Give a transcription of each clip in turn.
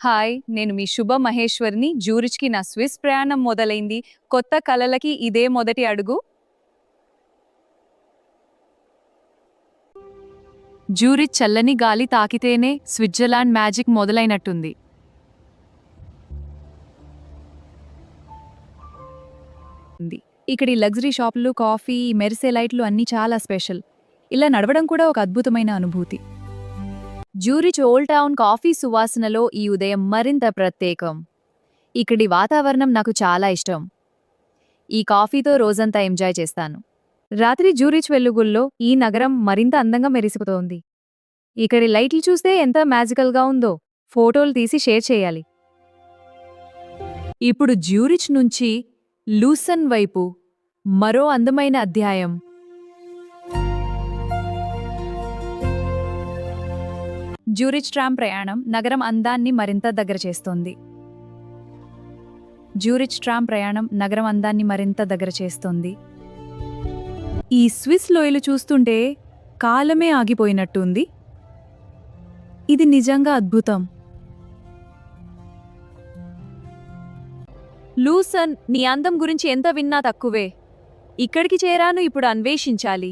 Hi, నేను మీ శుభ మహేశ్వర్ని. జ్యూరిచ్‌కి నా స్విస్ ప్రయాణం మొదలైంది. కొత్త కలలకి ఇదే మొదటి అడుగు. జ్యూరిచ్ చల్లని గాలి తాకితేనే స్విట్జర్లాండ్ మ్యాజిక్ మొదలైనట్టుంది. ఇక్కడి లగ్జరీ షాపులు, కాఫీ, మెరిసే లైట్లు అన్నీ చాలా స్పెషల్. ఇలా నడవడం కూడా ఒక అద్భుతమైన అనుభూతి. జ్యూరిచ్ ఓల్డ్ టౌన్ కాఫీ సువాసనలో ఈ ఉదయం మరింత ప్రత్యేకం. ఇక్కడి వాతావరణం నాకు చాలా ఇష్టం. ఈ కాఫీతో రోజంతా ఎంజాయ్ చేస్తాను. రాత్రి జ్యూరిచ్ వెలుగుల్లో ఈ నగరం మరింత అందంగా మెరిసిపోతోంది. ఇక్కడి లైట్లు చూస్తే ఎంత మ్యాజికల్గా ఉందో. ఫోటోలు తీసి షేర్ చేయాలి. ఇప్పుడు జ్యూరిచ్ నుంచి లూసన్ వైపు మరో అందమైన అధ్యాయం. జ్యూరిచ్ ట్రామ్ ప్రయాణం నగరం అందాన్ని మరింత దగ్గర చేస్తోంది. జ్యూరిచ్ ట్రామ్ ప్రయాణం నగరం అందాన్ని మరింత దగ్గర చేస్తోంది. ఈ స్విస్ లోయలు చూస్తుంటే కాలమే ఆగిపోయినట్టుంది. ఇది నిజంగా అద్భుతం. లూసన్, నీ అందం గురించి ఎంత విన్నా తక్కువే. ఇక్కడికి చేరాను, ఇప్పుడు అన్వేషించాలి.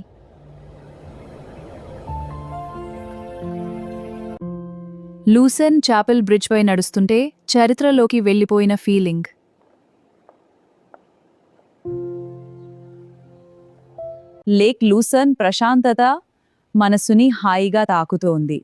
లూసన్ చాపెల్ బ్రిడ్జ్ పై నడుస్తుంటే చరిత్రలోకి వెళ్ళిపోయిన ఫీలింగ్. లేక్ లూసన్ ప్రశాంతత మనసుని హాయిగా తాకుతోంది.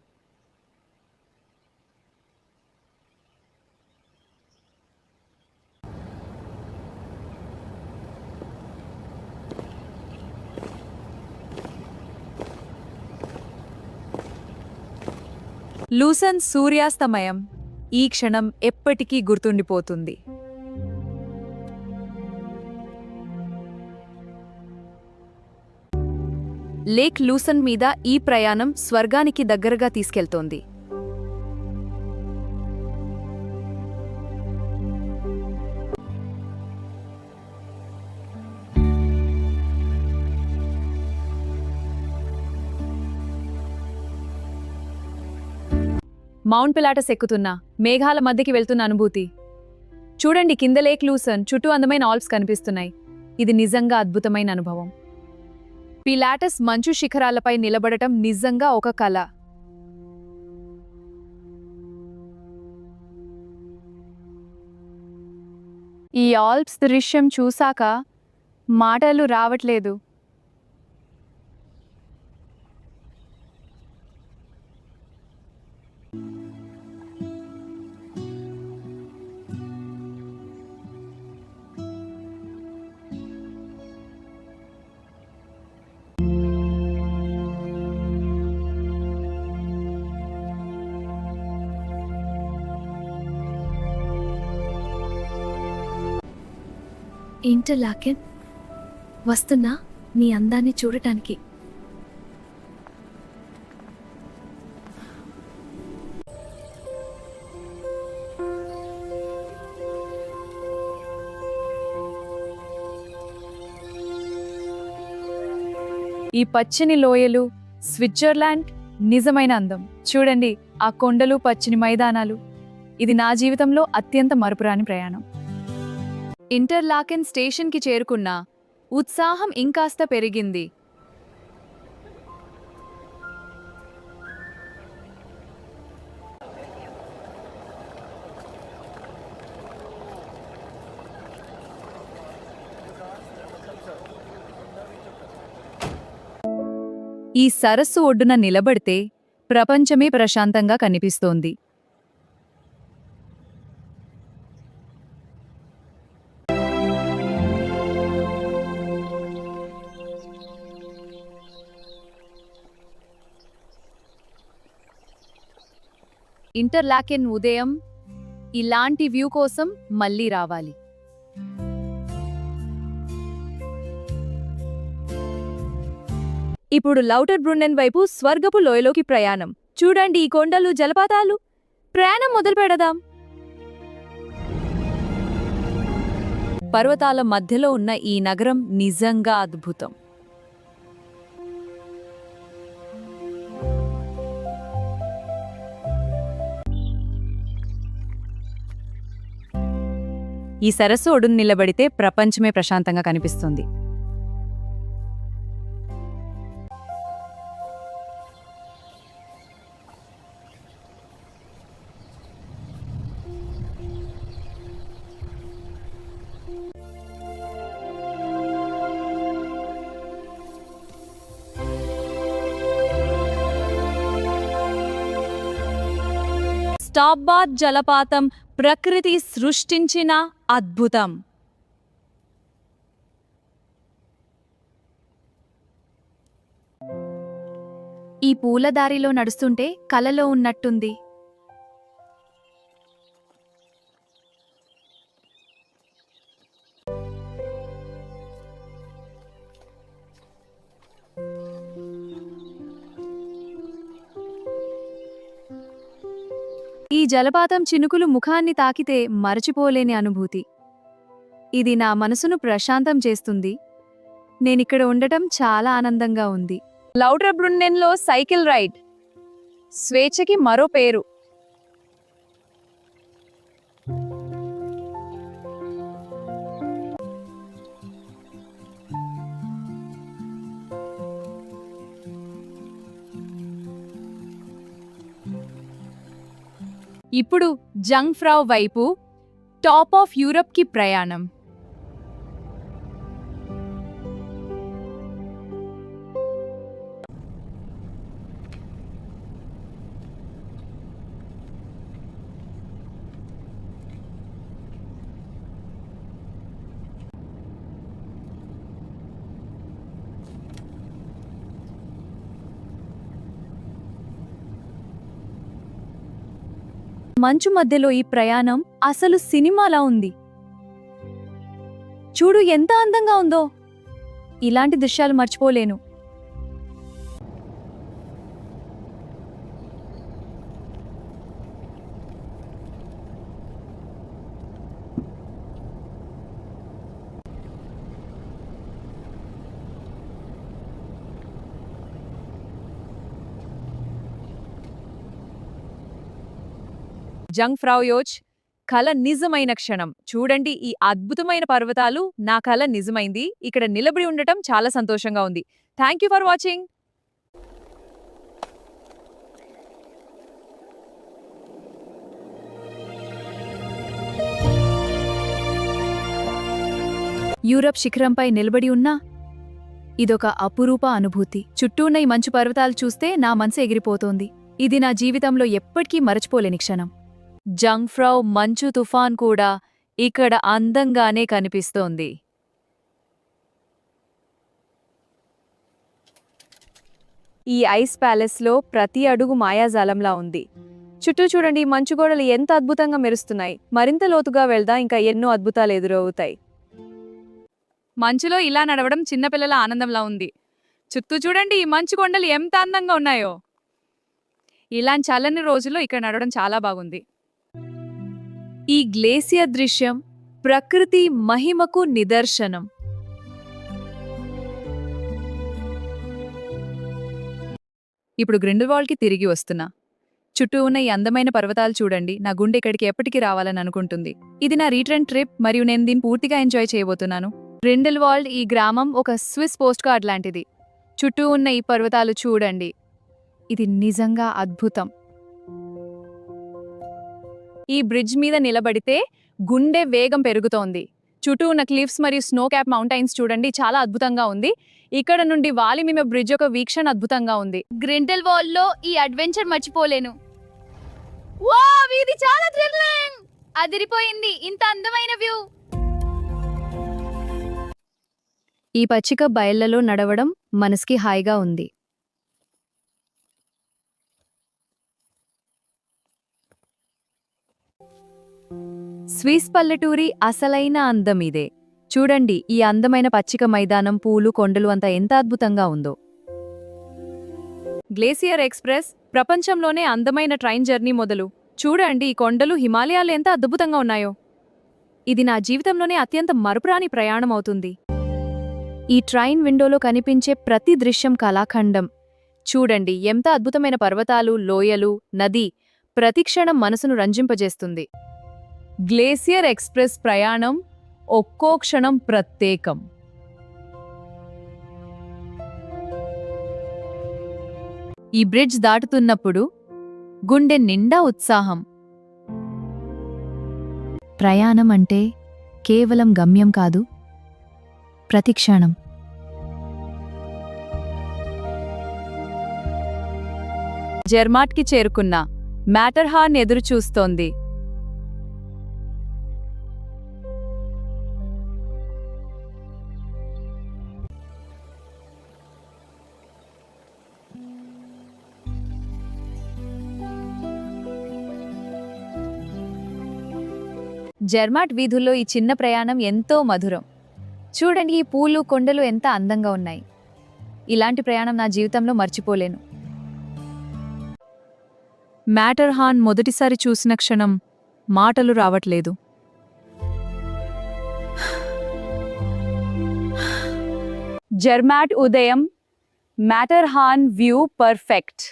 లూసన్ సూర్యాస్తమయం ఈ క్షణం ఎప్పటికీ గుర్తుండిపోతుంది. లేక్ లూసన్ మీద ఈ ప్రయాణం స్వర్గానికి దగ్గరగా తీసుకెళ్తోంది. మౌంట్ పిలాటస్ ఎక్కుతున్నా, మేఘాల మధ్యకి వెళ్తున్న అనుభూతి. చూడండి, కింద లేక్ లూసన్, చుట్టూ అందమైన ఆల్ప్స్ కనిపిస్తున్నాయి. ఇది నిజంగా అద్భుతమైన అనుభవం. పిలాటస్ మంచు శిఖరాలపై నిలబడటం నిజంగా ఒక కల. ఈ ఆల్ప్స్ దృశ్యం చూశాక మాటలు రావట్లేదు. ఇంటర్లాకెన్ వస్తున్నా నీ అందాన్ని చూడటానికి. ఈ పచ్చని లోయలు స్విట్జర్లాండ్ నిజమైన అందం. చూడండి, ఆ కొండలు, పచ్చని మైదానాలు. ఇది నా జీవితంలో అత్యంత మరుపురాని ప్రయాణం. ఇంటర్లాకెన్ స్టేషన్కి చేరుకున్న ఉత్సాహం ఇంకాస్త పెరిగింది. ఈ సరస్సు ఒడ్డున నిలబడితే ప్రపంచమే ప్రశాంతంగా కనిపిస్తోంది. ఇంటర్లాకెన్ ఉదయం ఇలాంటి వ్యూ కోసం మళ్ళీ రావాలి. ఇప్పుడు లౌటర్ బ్రున్నెన్ వైపు స్వర్గపు లోయలోకి ప్రయాణం. చూడండి, ఈ కొండలు, జలపాతాలు. ప్రయాణం మొదలు పెడదాం. పర్వతాల మధ్యలో ఉన్న ఈ నగరం నిజంగా అద్భుతం. ఈ సరస్సు ఒడును నిలబడితే ప్రపంచమే ప్రశాంతంగా కనిపిస్తుంది. స్టాప్బాత్ జలపాతం ప్రకృతి సృష్టించిన అద్భుతం. ఈ పూలదారిలో నడుస్తుంటే కలలో ఉన్నట్టుంది. ఈ జలపాతం చినుకులు ముఖాన్ని తాకితే మరచిపోలేని అనుభూతి. ఇది నా మనసును ప్రశాంతం చేస్తుంది. నేనిక్కడ ఉండటం చాలా ఆనందంగా ఉంది. లౌట్రబ్రున్నెన్లో సైకిల్ రైడ్ స్వేచ్ఛకి మరో పేరు. ఇప్పుడు జంగ్ఫ్రౌ వైపు టాప్ ఆఫ్ యూరప్కి ప్రయాణం. మంచు మధ్యలో ఈ ప్రయాణం అసలు సినిమాలా ఉంది. చూడు ఎంత అందంగా ఉందో. ఇలాంటి దృశ్యాలు మర్చిపోలేను. జంగ్ఫ్రౌయోచ్ కల నిజమైన క్షణం. చూడండి, ఈ అద్భుతమైన పర్వతాలు నా కల నిజమైంది. ఇక్కడ నిలబడి ఉండటం చాలా సంతోషంగా ఉంది. Thank you for watching. Europe శిఖరంపై నిలబడి ఉన్నా ఇదొక అపురూప అనుభూతి. చుట్టూ ఉన్న ఈ మంచు పర్వతాలు చూస్తే నా మనసు ఎగిరిపోతోంది. ఇది నా జీవితంలో ఎప్పటికీ మరచిపోలేని క్షణం. జంగ్ఫ్రౌ మంచు తుఫాన్ కూడా ఇక్కడ అందంగానే కనిపిస్తోంది. ఈ ఐస్ ప్యాలెస్లో ప్రతి అడుగు మాయాజాలంలా ఉంది. చుట్టూ చూడండి, మంచు గోడలు ఎంత అద్భుతంగా మెరుస్తున్నాయి. మరింత లోతుగా వెళ్దా ఇంకా ఎన్నో అద్భుతాలు ఎదురవుతాయి. మంచులో ఇలా నడవడం చిన్నపిల్లల ఆనందంలా ఉంది. చుట్టూ చూడండి, ఈ మంచు కొండలు ఎంత అందంగా ఉన్నాయో. ఇలాంటి చల్లని రోజుల్లో ఇక్కడ నడవడం చాలా బాగుంది. ఈ గ్లేసియర్ దృశ్యం ప్రకృతి మహిమకు నిదర్శనం. ఇప్పుడు గ్రిండెల్వాల్డ్కి తిరిగి వస్తున్నా. చుట్టూ ఉన్న ఈ అందమైన పర్వతాలు చూడండి. నా గుండె ఇక్కడికి ఎప్పటికీ రావాలని అనుకుంటుంది. ఇది నా రిటర్న్ ట్రిప్ మరియు నేను దీన్ని పూర్తిగా ఎంజాయ్ చేయబోతున్నాను. గ్రిండెల్వాల్డ్ ఈ గ్రామం ఒక స్విస్ పోస్ట్ కార్డ్ లాంటిది. చుట్టూ ఉన్న ఈ పర్వతాలు చూడండి. ఇది నిజంగా అద్భుతం. ఈ బ్రిడ్జ్ మీద నిలబడితే గుండె వేగం పెరుగుతోంది. చుట్టూ ఉన్న క్లిఫ్స్ మరియు స్నో క్యాప్ మౌంటైన్స్ చూడండి, చాలా అద్భుతంగా ఉంది. ఇక్కడ నుండి వాలిమిమ బ్రిడ్జ్ యొక్క వీక్షణ అద్భుతంగా ఉంది. గ్రిండెల్వాల్డ్లో ఈ అడ్వెంచర్ మర్చిపోలేను. వావ్, ఇది చాలా థ్రిల్లింగ్! అదిరిపోయింది, ఇంత అందమైన వ్యూ. ఈ పచ్చిక బయళ్లలో నడవడం మనసుకి హాయిగా ఉంది. స్విస్ పల్లెటూరి అసలైన అందం ఇదే. చూడండి, ఈ అందమైన పచ్చిక మైదానం, పూలు, కొండలు అంతా ఎంత అద్భుతంగా ఉందో. గ్లేసియర్ ఎక్స్ప్రెస్ ప్రపంచంలోనే అందమైన ట్రైన్ జర్నీ మొదలు. చూడండి, ఈ కొండలు, హిమాలయాలు ఎంత అద్భుతంగా ఉన్నాయో. ఇది నా జీవితంలోనే అత్యంత మరుపురాని ప్రయాణం అవుతుంది. ఈ ట్రైన్ విండోలో కనిపించే ప్రతి దృశ్యం కళాఖండం. చూడండి, ఎంత అద్భుతమైన పర్వతాలు, లోయలు, నది ప్రతిక్షణం మనసును రంజింపజేస్తుంది. గ్లేసియర్ ఎక్స్ప్రెస్ ప్రయాణం ఒక్కో క్షణం ప్రత్యేకం. ఈ బ్రిడ్జ్ దాటుతున్నప్పుడు గుండె నిండా ఉత్సాహం. ప్రయాణం అంటే కేవలం గమ్యం కాదు, ప్రతిక్షణం. జెర్మాట్కి చేరుకున్న మ్యాటర్హార్న్ ఎదురుచూస్తోంది. జెర్మాట్ వీధుల్లో ఈ చిన్న ప్రయాణం ఎంతో మధురం. చూడండి, ఈ పూలు కొండలు ఎంత అందంగా ఉన్నాయి. ఇలాంటి ప్రయాణం నా జీవితంలో మర్చిపోలేను. మ్యాటర్హార్న్ మొదటిసారి చూసిన క్షణం మాటలు రావట్లేదు. జెర్మాట్ ఉదయం, మ్యాటర్హార్న్ వ్యూ పర్ఫెక్ట్.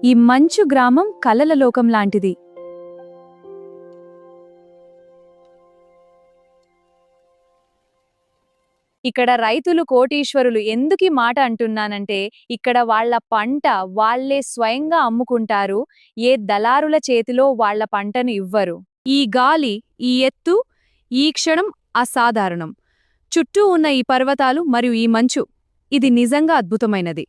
ఈ మంచు గ్రామం కలల లోకం లాంటిది. ఇక్కడ రైతులు కోటీశ్వరులు. ఎందుకు ఈ మాట అంటున్నానంటే, ఇక్కడ వాళ్ళ పంట వాళ్ళే స్వయంగా అమ్ముకుంటారు. ఏ దళారుల చేతిలో వాళ్ళ పంటను ఇవ్వరు. ఈ గాలి, ఈ ఎత్తు, ఈ క్షణం అసాధారణం. చుట్టూ ఉన్న ఈ పర్వతాలు మరియు ఈ మంచు, ఇది నిజంగా అద్భుతమైనది.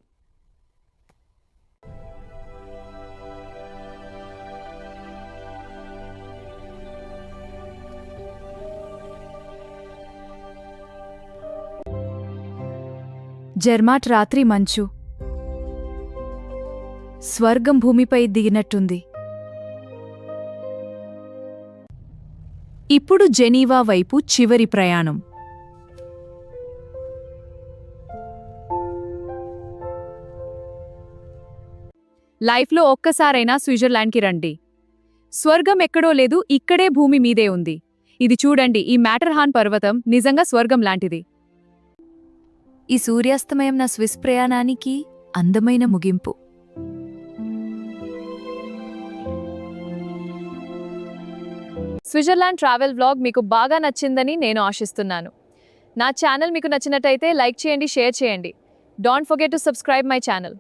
జెర్మాట్ రాత్రి మంచు. స్వర్గం భూమిపై దిగినట్టుంది. ఇప్పుడు జెనీవా వైపు చివరి ప్రయాణం. లైఫ్లో ఒక్కసారైనా స్విట్జర్లాండ్కి రండి. స్వర్గం ఎక్కడో లేదు, ఇక్కడే భూమి మీదే ఉంది. ఇది చూడండి, ఈ మ్యాటర్హార్న్ పర్వతం నిజంగా స్వర్గం లాంటిది. ఈ సూర్యాస్తమయం నా స్విస్ ప్రయాణానికి అందమైన ముగింపు. స్విట్జర్లాండ్ ట్రావెల్ వ్లాగ్ మీకు బాగా నచ్చిందని నేను ఆశిస్తున్నాను. నా ఛానల్ మీకు నచ్చినట్టయితే లైక్ చేయండి, షేర్ చేయండి. Don't forget to subscribe my channel.